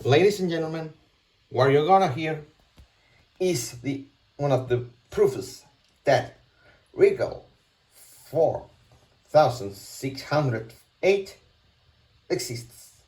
Ladies and gentlemen, what you're gonna hear is one of the proofs that Regal 4608 exists.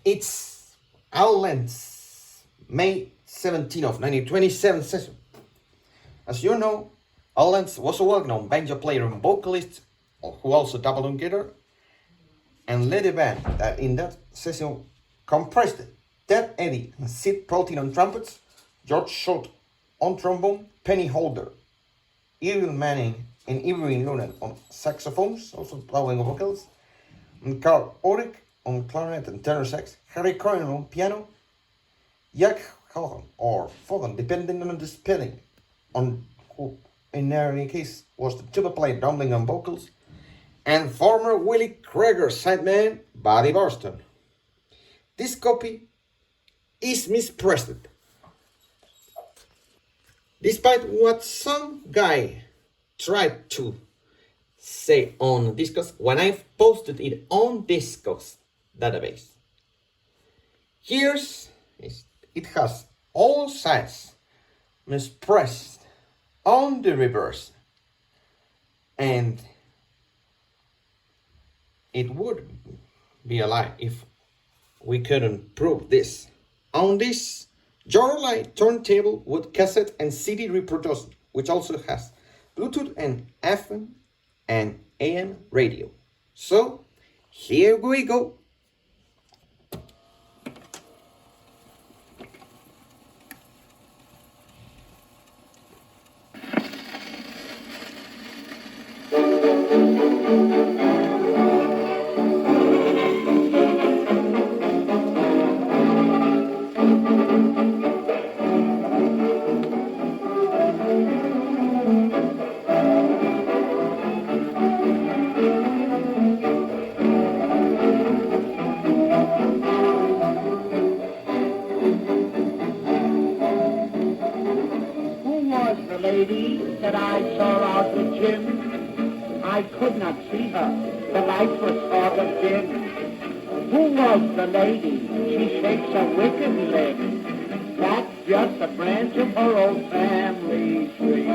It's our Lentz May 17 of 1927 session. As you know, Lentz was a well-known banjo player and vocalist who also doubled on guitar and led a band that in that session comprised Ted Eddy and Sid Protein on trumpets, George Schultz on trombone, Penny Holder, Irwin Manning and Irwin Lunen on saxophones, also playing vocals, and Carl Ulrich on clarinet and tenor sax, Harry Cronin on piano, Jack Hogan or Fogan, depending on the spelling, on who in any case was the tuba player Dumpling on vocals, and former Willie Krager sideman Buddy Borston. This copy is mispressed. Despite what some guy tried to say on Discogs when I posted it on Discogs database. It has all sides mispressed on the reverse, and it would be a lie if we couldn't prove this. On this Jorlai turntable with cassette and CD reproducer, which also has Bluetooth and FM and AM radio. So here we go. That I saw out the gym. I could not see her. The light was sort of dim. Who was the lady? She shakes a wicked leg. That's just a branch of her old family tree.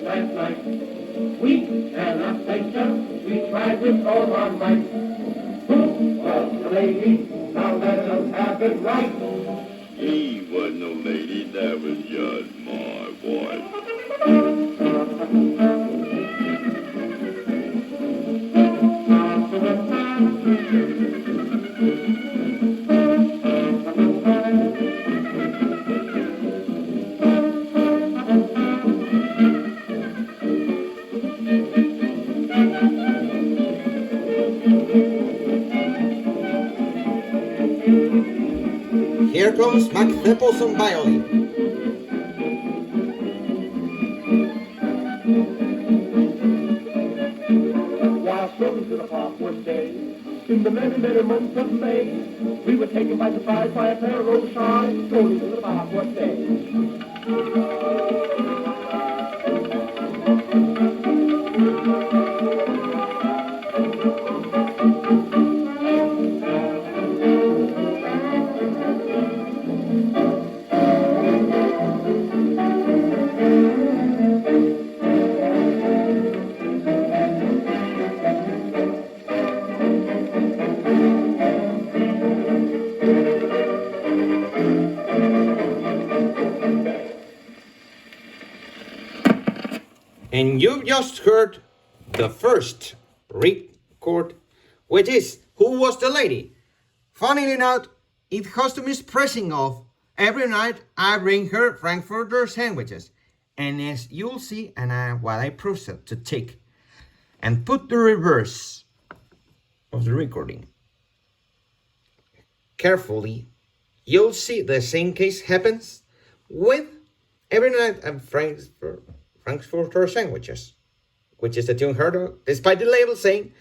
Last night. We cannot face her. We tried with all our might. Who was the lady? Now let us have it right. He wasn't no lady, that was just my wife. Here comes Mac Nipples on violin. While strolling through the park one day, in the many, many months of May, we were taken by surprise by a pair of old shy strolling through the park one day. And you've just heard the first record, which is Who Was the Lady? Funnily enough, it has to mispressing of Every Night I Bring Her Frankfurter Sandwiches. And as you'll see, and what I proceed to take and put the reverse of the recording carefully, you'll see the same case happens with Every Night at Frankfurter Sandwiches, which is the tune heard of, despite the label saying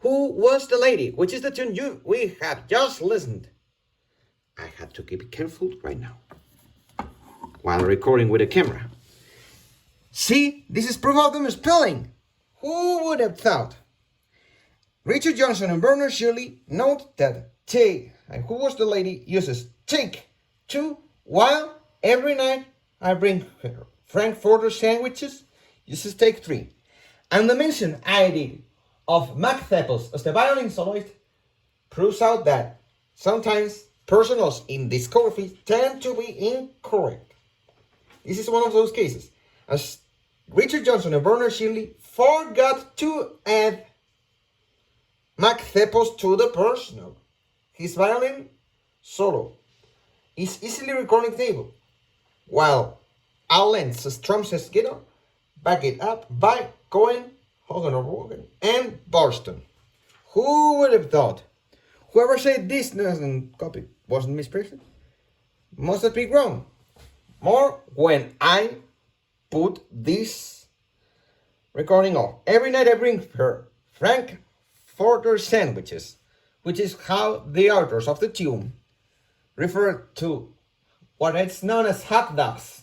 Who Was the Lady, which is the tune we have just listened. I had to keep careful right now while recording with a camera. See, this is proof of the misspelling. Who would have thought? Richard Johnson and Bernard Shirley note that take, and Who Was the Lady uses take 2, while Every Night I Bring Her Frankfurter Sandwiches uses take 3. And the mention I did of Mac Theppels as the violin soloist proves out that sometimes personals in discography tend to be incorrect. This is one of those cases, as Richard Johnson and Bernard Shirley forgot to add Mac Theppels to the personal. His violin solo is easily recording table, while Al Lentz strums his guitar, back it up by Cohen, Hogan or Wogan, and Barston. Who would have thought? Whoever said this doesn't copy wasn't mispressed must have been wrong. More when I put this recording off. Every Night I Bring Her Frankfurter Sandwiches, which is how the authors of the tune refer to what is known as hot dogs.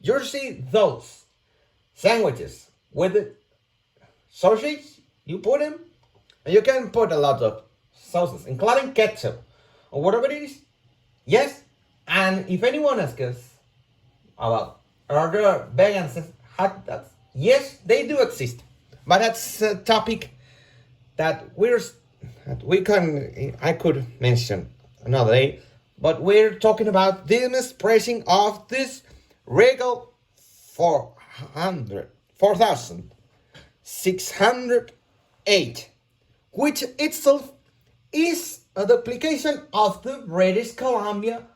You see those sandwiches with the sausage, you put them, and you can put a lot of sauces, including ketchup, or whatever it is. Yes, and if anyone asks us about are there vegan hot dogs, yes, they do exist. But that's a topic that I could mention another day. But we're talking about the mispressing of this Regal 4608, which itself is a duplication of the British Columbia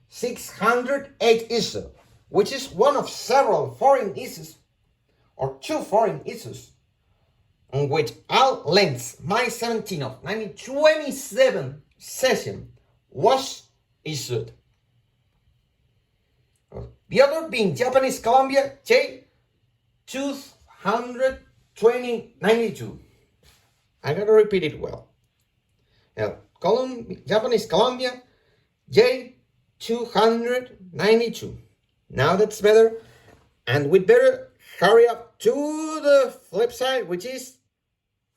608 issue, which is one of several foreign issues, or 2 foreign issues, on which Al Lentz, May 17 of 1927 session was issued. The other being Japanese Columbia J 22092. I gotta repeat it well. Japanese Columbia J 292. Now that's better, and we'd better hurry up to the flip side, which is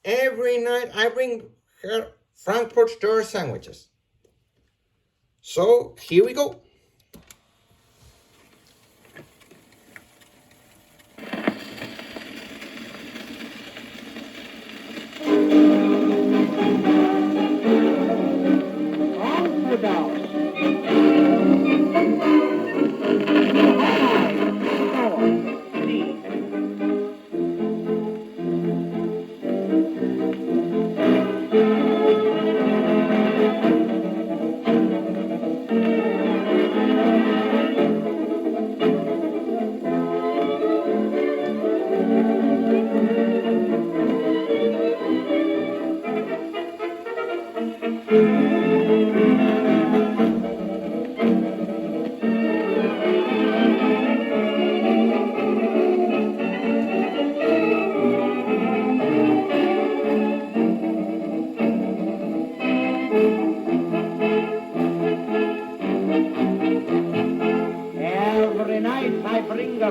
Every Night I Bring Her Frankfurter Sandwiches. So here we go.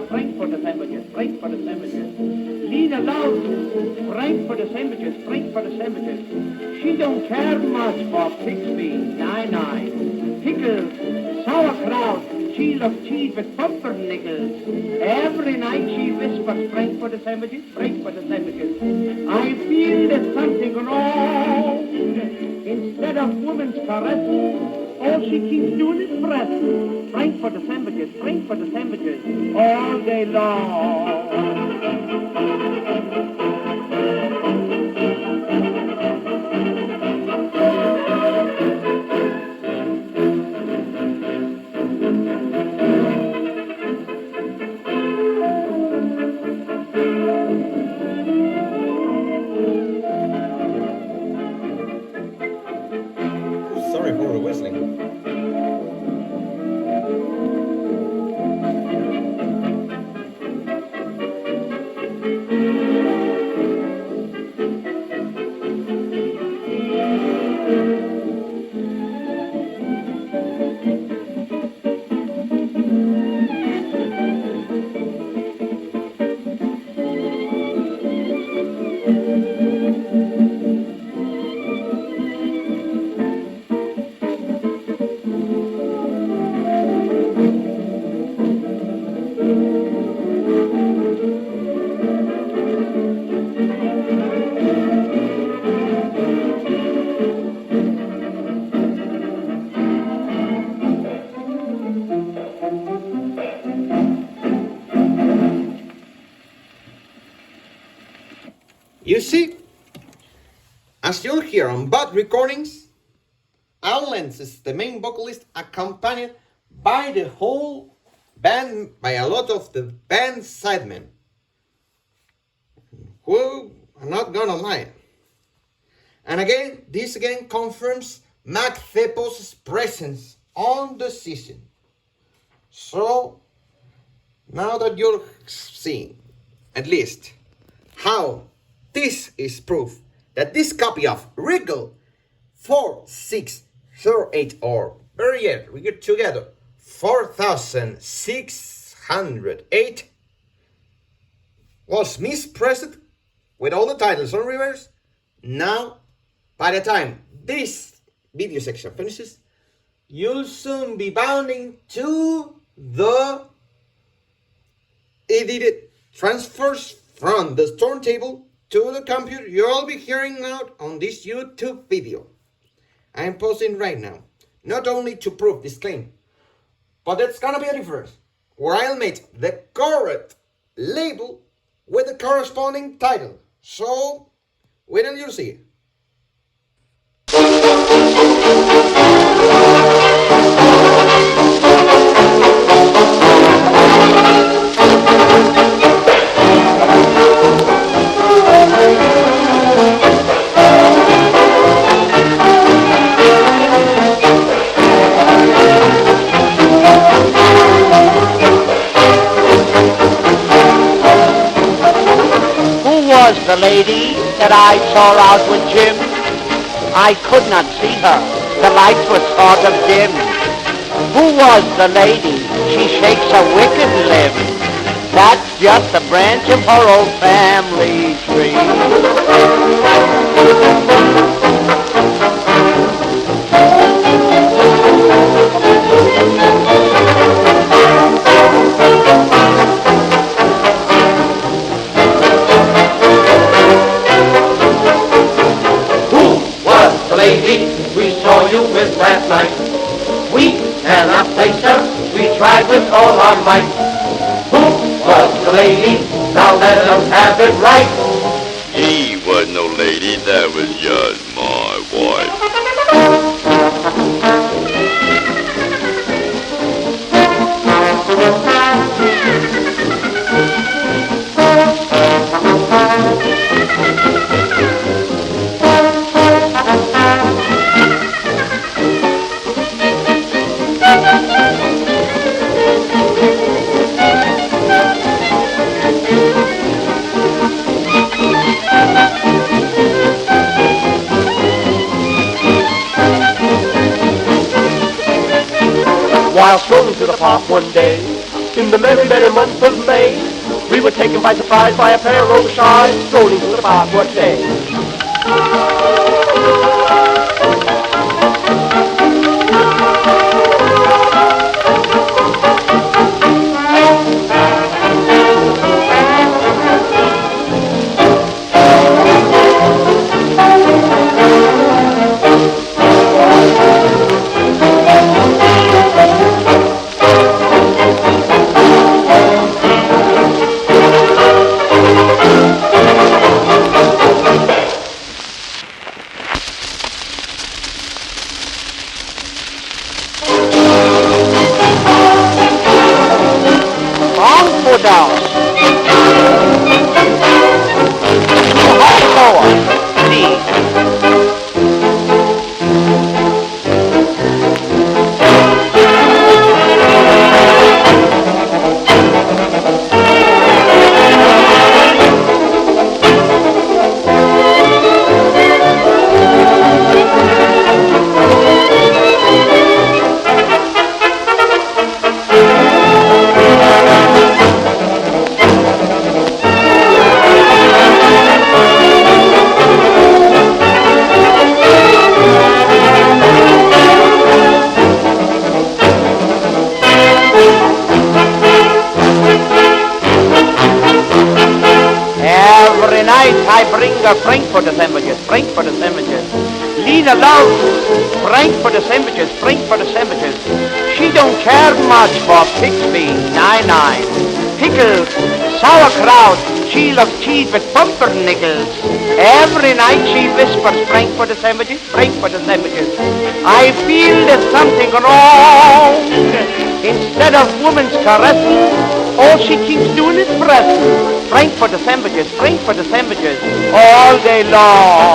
Frankfurter Sandwiches, Frankfurter Sandwiches. Lena loves Frankfurter Sandwiches, Frankfurter Sandwiches. She don't care much for pig's feet, nine, pickles, sauerkraut, cheese of cheese with pumpernickels. Every night she whispers Frankfurter Sandwiches, Frankfurter Sandwiches. I feel there's something wrong. Instead of woman's caress, all she keeps doing is press. Frankfurter Sandwiches, Frankfurter Sandwiches, all day long. Sorry for the whistling. You see, as you'll hear on both recordings, Lentz is the main vocalist, accompanied by the whole band, by a lot of the band sidemen, who, I'm not gonna lie. And again, this again confirms Mac Thepos's presence on the session. So, now that you're seeing, at least, how this is proof that this copy of Regal 4608, or better yet, we get together 4608, was mispressed with all the titles on reverse. Now, by the time this video section finishes, you'll soon be bounding to the edited transfers from the turntable to the computer you'll be hearing out on this YouTube video I am posting right now. Not only to prove this claim, but it's gonna be a difference where I'll make the correct label with the corresponding title. So, wait until you see it. The lady that I saw out with Jim, I could not see her. The lights were sort of dim. Who was the lady? She shakes a wicked limb. That's just a branch of her old family tree. We saw you with last night. We cannot place her. We tried with all our might. Who was the lady? Now let us have it right. She was no lady, that was just my wife. While strolling through the park one day, in the merry, merry month of May, we were taken by surprise by a pair of shy strolling through the park one day. Frankfurter Sandwiches, Frankfurter Sandwiches. Lena loves Frankfurter Sandwiches, Frankfurter Sandwiches. She don't care much for pig's feet, 9. Pickles, sauerkraut, she loves cheese with pumpernickels. Every night she whispers, Frankfurter Sandwiches, Frankfurter Sandwiches. I feel there's something wrong. Instead of woman's caressing, all she keeps doing is pressing. Frankfurter Sandwiches, Frankfurter Sandwiches, all day long.